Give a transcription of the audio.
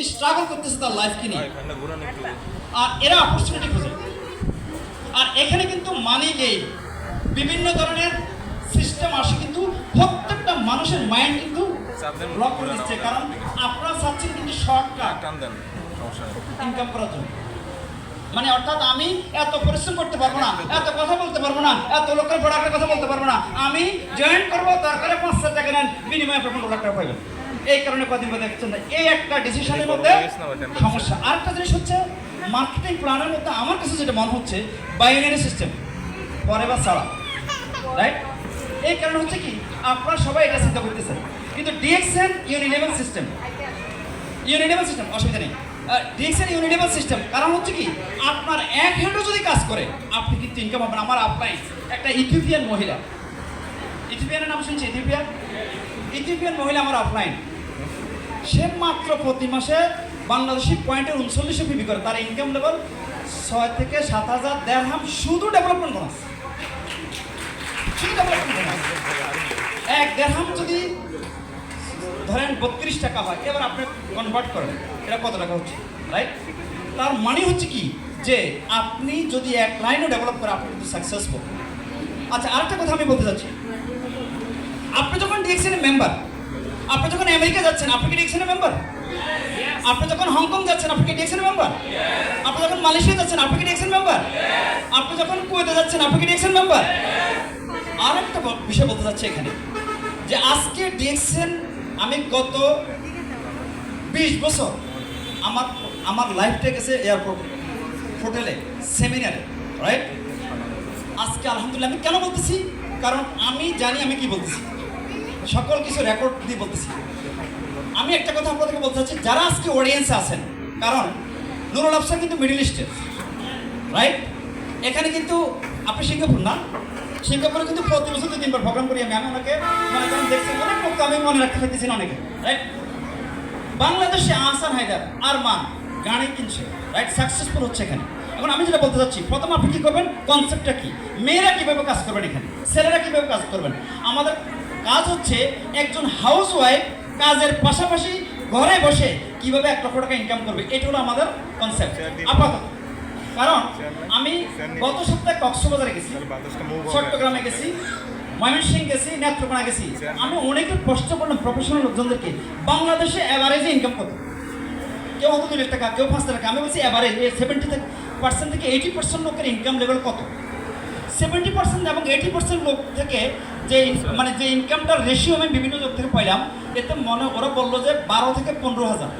কিন্তু স্ট্রাগল করতেছে তার লাইফকে নিয়ে, আর এরা অপরচুনিটি খোঁজে। আর এখানে কিন্তু মানি গেইন বিভিন্ন ধরনের সিস্টেম আসে, কিন্তু প্রত্যেকটা মানুষের মাইন্ড কিন্তু ব্লক করে দিচ্ছে, কারণ আপনারা চাচ্ছেন কিন্তু শর্টকাট ইনকাম করার জন্য। মানে অর্থাৎ আমি এত পরিশ্রম করতে পারবো না, এত কথা বলতে পারবো না, এত লোকের প্রোডাক্টের কথা বলতে পারবো না, আমি জয়েন করবো, দরকারে 5,000 টাকা নেন, বিনিময়ে আপনি 15 লাখ টাকা পাইবেন। এই কারণে কদিন বাদে দেখছেন না, এই একটা ডিসিশনের মধ্যে সমস্যা। আরেকটা জিনিস হচ্ছে মার্কেটিং প্ল্যানের মধ্যে আমার কাছে যেটা মনে হচ্ছে বাইনারি সিস্টেম, পরে বা ছাড়া, রাইট? এই কারণে হচ্ছে কি আপনারা সবাই এটা চিন্তা করতেছেন, কিন্তু ডিএক্সএন ইউনিলেভেল সিস্টেম, ইউনিলেভেল সিস্টেম অসুবিধা নেই। ডিএক্সএন ইউনিলেভেল সিস্টেম কারণ হচ্ছে কি আপনার এক হ্যান্ডও যদি কাজ করে আপনি কিন্তু ইনকাম পাবেন। আমার আপলাইন একটা ইথিওপিয়ান মহিলা, ইথিওপিয়ানের নাম শুনছি, ইথিওপিয়ান মহিলা আমার আপলাইন, সে মাত্র প্রতি মাসে বাংলাদেশি পয়েন্টের 39 বিক্রি করে, তার ইনকাম লেভেল 6 থেকে 7,000 দেড়হাম শুধু ডেভেলপমেন্ট বোনাস। এক দেড়হাম যদি ধরেন 32 টাকা হয়, এবার আপনি কনভার্ট করেন এটা কত টাকা হচ্ছে, রাইট? তার মানে হচ্ছে কি যে আপনি যদি এক লাইনও ডেভেলপ করে আপনি কিন্তু সাকসেসফুল। আচ্ছা, আরেকটা কথা আমি বলতে চাচ্ছি, আপনি যখন ডিএক্সএনের মেম্বার, আপনি যখন আমেরিকা যাচ্ছেন আপনি কি ডিএক্সএনের মেম্বার? আপনি যখন হংকং যাচ্ছেন আপনি কি ডিএক্সএনের মেম্বার? আপনি যখন মালয়েশিয়া যাচ্ছেন আপনি কি ডিএক্সএন মেম্বার? আপনি যখন কুয়েতে যাচ্ছেন আপনি কি ডিএক্সএন মেম্বার? আরেকটা বিষয় বলতে চাচ্ছি এখানে, যে আজকে ডিএক্সএন, আমি গত 20 বছর আমার লাইফটা গেছে এয়ারপোর্ট, হোটেলে, সেমিনারে, রাইট? আজকে আলহামদুলিল্লাহ আমি কেন বলতেছি, কারণ আমি জানি আমি কি বলতেছি, সকল কিছু রেকর্ড দিয়ে বলতেছি। আমি একটা কথা আপনাদেরকে বলতে চাচ্ছি, যারা আজকে অডিয়েন্সে আছেন, কারণ নুরুল আফসার কিন্তু মিডল ইস্টের, রাইট? এখানে কিন্তু আপনি সিঙ্গাপুর না, সিঙ্গাপুরে কিন্তু প্রতি বছর 2-3 বার প্রোগ্রাম করি আমি ওনাকে, মনে করেন দেখছি অনেক লোক আমি মনে রাখতে পারতেছি না অনেকে, রাইট? বাংলাদেশে আহসান হায়দার আরমান গাড়ি কিনছে, রাইট? সাকসেসফুল হচ্ছে এখানে। এখন আমি যেটা বলতে চাচ্ছি, প্রথম আপনি কী করবেন, কনসেপ্টটা কি, মেয়েরা কীভাবে কাজ করবেন, এখানে ছেলেরা কীভাবে কাজ করবেন। আমাদের কাজ হচ্ছে একজন হাউস ওয়াইফ কাজের পাশাপাশি ঘরে বসে কিভাবে 1 লক্ষ টাকা ইনকাম করবে, এটা হলো আমাদের কনসেপ্ট আপাতত। কারণ আমি গত সপ্তাহে কক্সবাজারে গেছি, চট্টগ্রামে গেছি, ময়মনসিংহ গেছি, নেত্রকোনা গেছি, আমি অনেকের প্রশ্ন করলাম প্রফেশনাল লোকজনদেরকে, বাংলাদেশে অ্যাভারেজে ইনকাম কত, কেউ হয়তো 2 লাখ টাকা, কেউ 5 টাকা, আমি বলছি অ্যাভারেজ 70% থেকে 80% লোকের ইনকাম লেভেল কত। 70% এবং 80% লোক থেকে যে মানে যে ইনকামটার রেশিও আমি বিভিন্ন লোক থেকে পাইলাম, এতে মনে ওরা বললো যে 12 থেকে 15,000।